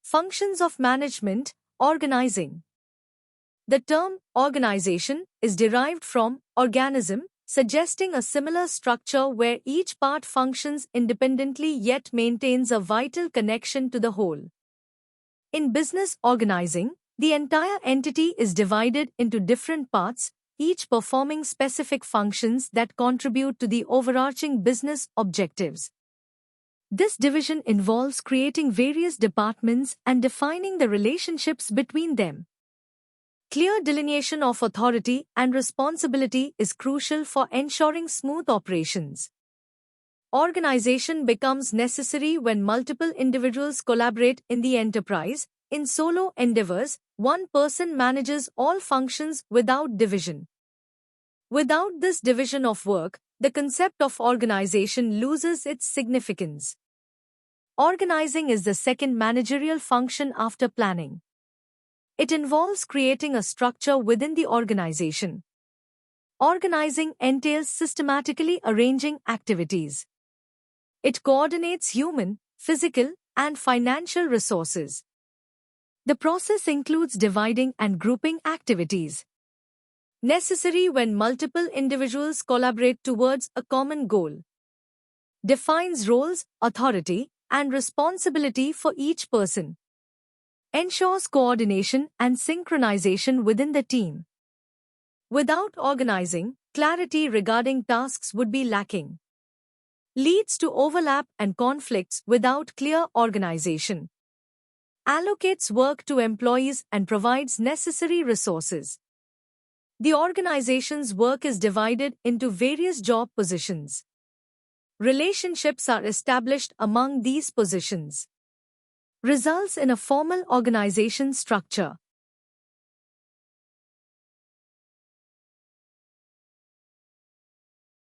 Functions of management, organizing. The term organization is derived from organism, suggesting a similar structure where each part functions independently yet maintains a vital connection to the whole. In business organizing, the entire entity is divided into different parts, each performing specific functions that contribute to the overarching business objectives. This division involves creating various departments and defining the relationships between them. Clear delineation of authority and responsibility is crucial for ensuring smooth operations. Organization becomes necessary when multiple individuals collaborate in the enterprise. In solo endeavors, one person manages all functions without division. Without this division of work, the concept of organization loses its significance. Organizing is the second managerial function after planning. It involves creating a structure within the organization. Organizing entails systematically arranging activities. It coordinates human, physical, and financial resources. The process includes dividing and grouping activities necessary when multiple individuals collaborate towards a common goal. Defines roles, authority, and responsibility for each person. Ensures coordination and synchronization within the team. Without organizing, clarity regarding tasks would be lacking. Leads to overlap and conflicts without clear organization. Allocates work to employees and provides necessary resources. The organization's work is divided into various job positions. Relationships are established among these positions. Results in a formal organization structure.